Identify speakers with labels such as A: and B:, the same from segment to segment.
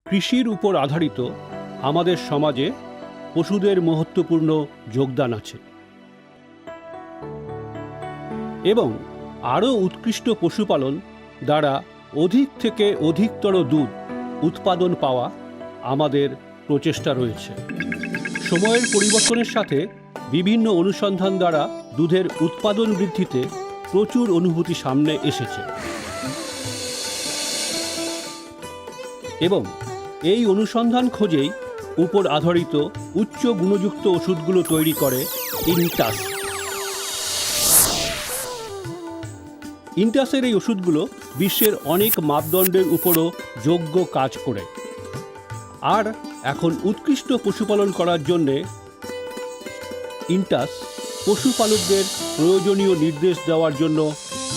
A: কৃষির উপর আধারিত আমাদের সমাজে পশুদের মহত্বপূর্ণ যোগদান আছে এবং আরও উৎকৃষ্ট পশুপালন দ্বারা অধিক থেকে অধিকতর দুধ উৎপাদন পাওয়া আমাদের প্রচেষ্টা রয়েছে। সময়ের পরিবর্তনের সাথে বিভিন্ন অনুসন্ধান দ্বারা দুধের উৎপাদন বৃদ্ধিতে প্রচুর অনুভূতি সামনে এসেছে এবং এই অনুসন্ধান খোঁজেই উপর আধারিত উচ্চ গুণযুক্ত ওষুধগুলো তৈরি করে ইন্টাস। ইন্টাসের এই ওষুধগুলো বিশ্বের অনেক মাপদণ্ডের উপরও যোগ্য কাজ করে। আর এখন উৎকৃষ্ট পশুপালন করার জন্যে ইন্টাস পশুপালকদের প্রয়োজনীয় নির্দেশ দেওয়ার জন্য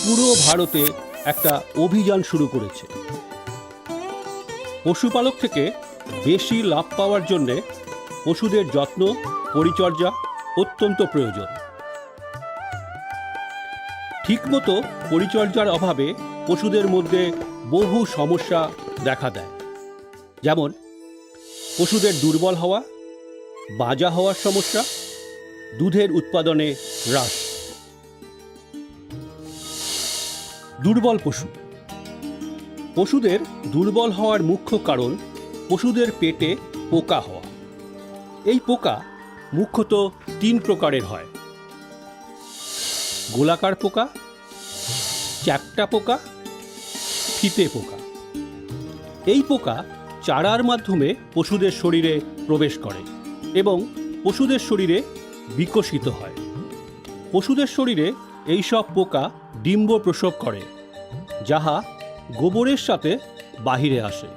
A: পুরো ভারতে একটা অভিযান শুরু করেছে। পশুপালক থেকে বেশি লাভ পাওয়ার জন্যে পশুদের যত্ন পরিচর্যা অত্যন্ত প্রয়োজন। ঠিকমতো পরিচর্যার অভাবে পশুদের মধ্যে বহু সমস্যা দেখা দেয়, যেমন পশুদের দুর্বল হওয়া, বাজা হওয়ার সমস্যা, দুধের উৎপাদনে হ্রাস। দুর্বল পশু। পশুদের দুর্বল হওয়ার মুখ্য কারণ পশুদের পেটে পোকা হওয়া। এই পোকা মুখ্যত 3 প্রকারের হয়: গোলাকার পোকা, চ্যাপ্টা পোকা, ফিতে পোকা। এই পোকা চারার মাধ্যমে পশুদের শরীরে প্রবেশ করে এবং পশুদের শরীরে বিকশিত হয়। পশুদের শরীরে এই সব পোকা ডিম্ব প্রসব করে, যাহা গোবরের সাথে বাহিরে আসে।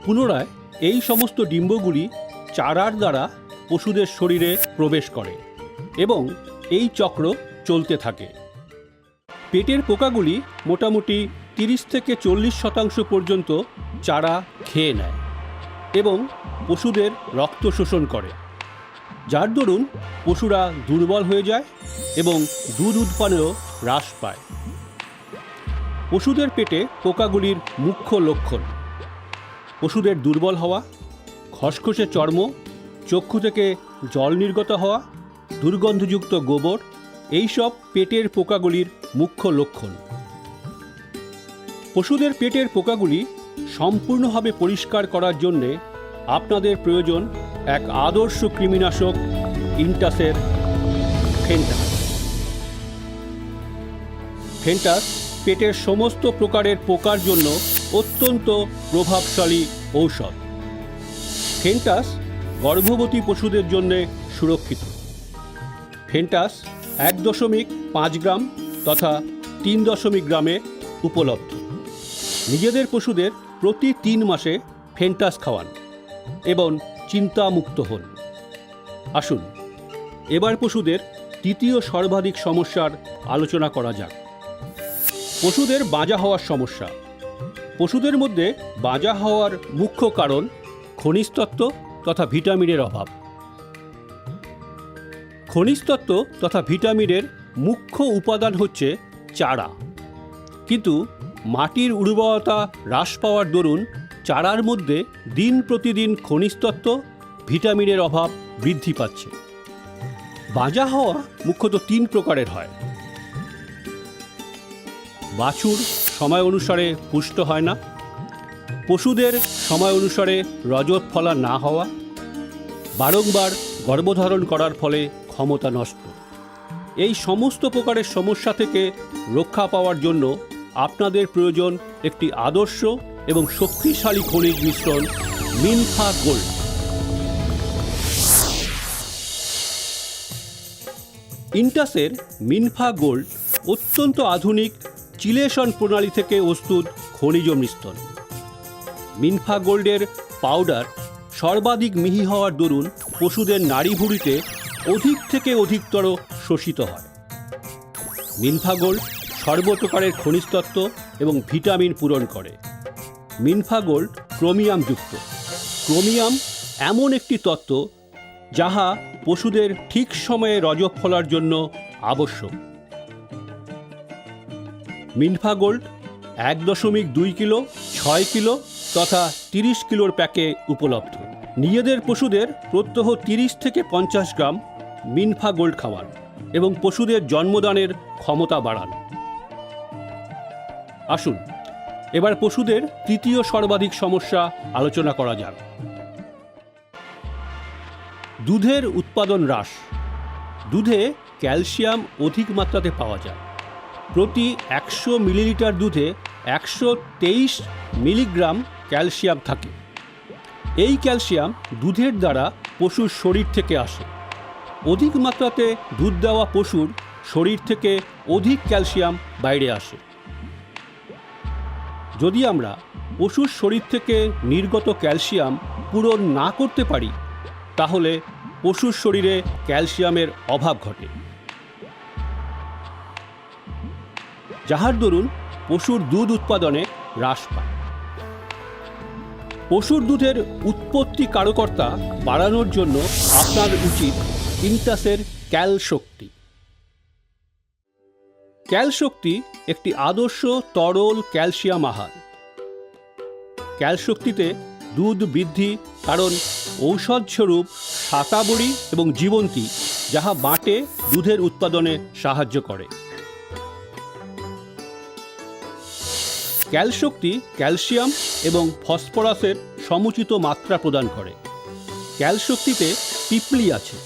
A: পুনরায় এই সমস্ত ডিম্বগুলি চারার দ্বারা পশুদের শরীরে প্রবেশ করে এবং এই চক্র চলতে থাকে। পেটের পোকাগুলি মোটামুটি 30 থেকে 40% পর্যন্ত চারা খেয়ে নেয় এবং পশুদের রক্ত শোষণ করে, যার দরুন পশুরা দুর্বল হয়ে যায় এবং দুধ উৎপাদনেও হ্রাস পায়। পশুদের পেটে পোকাগুলির মুখ্য লক্ষণ: পশুদের দুর্বল হওয়া, খসখসে চর্ম, চক্ষু থেকে জল নির্গত হওয়া, দুর্গন্ধযুক্ত গোবর, এইসব পেটের পোকাগুলির মুখ্য লক্ষণ। পশুদের পেটের পোকাগুলি সম্পূর্ণভাবে পরিষ্কার করার জন্যে আপনাদের প্রয়োজন এক আদর্শ কৃমিনাশক ইন্টাসের ফেন্টাস। ফেন্টাস পেটের সমস্ত প্রকারের পোকার জন্য অত্যন্ত প্রভাবশালী ঔষধ। ফেন্টাস গর্ভবতী পশুদের জন্য সুরক্ষিত। ফেন্টাস 1.5 গ্রাম তথা 3 গ্রামে উপলব্ধ। নিজেদের পশুদের প্রতি 3 মাসে ফেন্টাস খাওয়ান এবং চিন্তামুক্ত হন। আসুন এবার পশুদের তৃতীয় সর্বাধিক সমস্যার আলোচনা করা যাক: পশুদের বাজা হওয়ার সমস্যা। পশুদের মধ্যে বাজা হওয়ার মুখ্য কারণ খনিজ তত্ত্ব তথা ভিটামিনের অভাব। খনিজ তত্ত্ব তথা ভিটামিনের মুখ্য উপাদান হচ্ছে চারা, কিন্তু মাটির উর্বরতা হ্রাস পাওয়ার দরুন চারার মধ্যে দিন প্রতিদিন খনিজ তত্ত্ব ভিটামিনের অভাব বৃদ্ধি পাচ্ছে। বাজা হওয়া মুখ্যত 3 প্রকারের হয়: বাছুর সময় অনুসারে পুষ্ট হয় না, পশুদের সময় অনুসারে রজত ফলা না হওয়া, বারংবার গর্ভধারণ করার ফলে ক্ষমতা নষ্ট। এই সমস্ত প্রকারের সমস্যা থেকে রক্ষা পাওয়ার জন্য আপনাদের প্রয়োজন একটি আদর্শ এবং শক্তিশালী খনিজ মিশ্রণ মিনফা গোল্ড। ইন্টাসের মিনফা গোল্ড অত্যন্ত আধুনিক চিলেশন প্রণালী থেকে প্রস্তুত খনিজ মিশ্রণ। মিনফা গোল্ডের পাউডার সর্বাধিক মিহি হওয়ার দরুন পশুদের নাড়িভুঁড়িতে অধিক থেকে অধিকতর শোষিত হয়। মিনফা গোল্ড সর্বপ্রকারের খনিজ তত্ত্ব এবং ভিটামিন পূরণ করে। মিনফা গোল্ড ক্রোমিয়ামযুক্ত। ক্রোমিয়াম এমন একটি তত্ত্ব যাহা পশুদের ঠিক সময়ে রজক ফলার জন্য আবশ্যক। মিনফা গোল্ড 1.2 কিলো, 6 কিলো তথা 30 কিলোর প্যাকে উপলব্ধ। নিজেদের পশুদের প্রত্যহ 30 থেকে 50 গ্রাম মিনফা গোল্ড খাওয়ান এবং পশুদের জন্মদানের ক্ষমতা বাড়ান। আসুন এবার পশুদের তৃতীয় সর্বাধিক সমস্যা আলোচনা করা যাক। দুধের উৎপাদন হ্রাস। দুধে ক্যালসিয়াম অধিক মাত্রাতে পাওয়া যায়। প্রতি 100 মিলিলিটার দুধে 123 মিলিগ্রাম ক্যালসিয়াম থাকে। এই ক্যালসিয়াম দুধের দ্বারা পশুর শরীর থেকে আসে। অধিক মাত্রাতে দুধ দেওয়া পশুর শরীর থেকে অধিক ক্যালসিয়াম বাইরে আসে। যদি আমরা পশুর শরীর থেকে নির্গত ক্যালসিয়াম পূরণ না করতে পারি তাহলে পশুর শরীরে ক্যালসিয়ামের অভাব ঘটে, যাহার দরুন পশুর দুধ উৎপাদনে হ্রাস পায়। পশুর দুধের উৎপত্তি কারকর্তা বাড়ানোর জন্য আপনার উচিত ইন্টাসের ক্যাল শক্তি। ক্যাল শক্তি একটি আদর্শ তরল ক্যালসিয়াম আহার। ক্যাল শক্তিতে দুধ বৃদ্ধি কারণ ঔষধস্বরূপ সাতাবড়ি এবং জীবন্তী, যাহা বাটে দুধের উৎপাদনে সাহায্য করে। ক্যাল শক্তি ক্যালসিয়াম এবং ফসফরাসের সমুচিত মাত্রা প্রদান করে। ক্যাল শক্তিতে পিপলি আছে,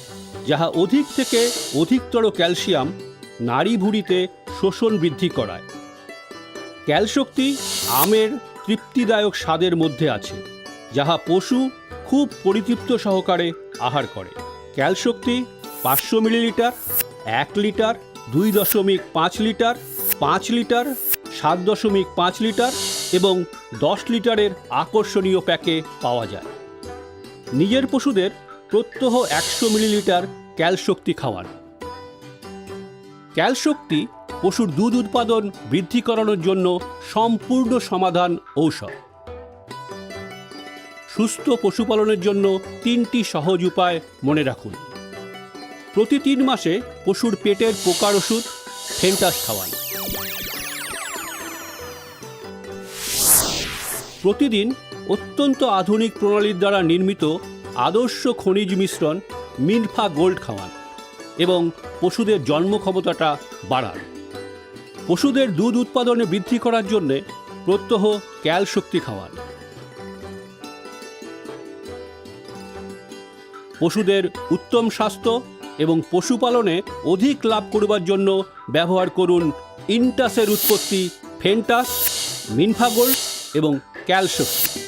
A: যাহা অধিক থেকে অধিকতর ক্যালসিয়াম নাড়ি ভুঁড়িতে শোষণ বৃদ্ধি করায়। ক্যাল শক্তি আমের তৃপ্তিদায়ক স্বাদের মধ্যে আছে, যাহা পশু খুব পরিতৃপ্ত সহকারে আহার করে। ক্যাল শক্তি 500 millilitre, 1 litre, 2.5 litre, 5 litre, 7.5 litre এবং 10 লিটারের আকর্ষণীয় প্যাকে পাওয়া যায়। নিজের পশুদের প্রত্যহ 100 মিলিলিটার ক্যাল শক্তি খাওয়ান। ক্যাল শক্তি পশুর দুধ উৎপাদন বৃদ্ধি করানোর জন্য সম্পূর্ণ সমাধান ঔষধ। সুস্থ পশুপালনের জন্য 3টি সহজ উপায় মনে রাখুন। প্রতি 3 মাসে পশুর পেটের পোকার ওষুধ ফেন্টাস খাওয়ান। প্রতিদিন অত্যন্ত আধুনিক প্রণালীর দ্বারা নির্মিত আদর্শ খনিজ মিশ্রণ মিনফা গোল্ড খাওয়ান এবং পশুদের জন্ম ক্ষমতাটা বাড়ান। পশুদের দুধ উৎপাদনে বৃদ্ধি করার জন্য প্রত্যহ ক্যাল শক্তি খাওয়ান। পশুদের উত্তম স্বাস্থ্য এবং পশুপালনে অধিক লাভ করবার জন্য ব্যবহার করুন ইন্টাসের উৎপত্তি ফেন্টাস, মিনফা গোল্ড এবং ক্যাল শক্তি।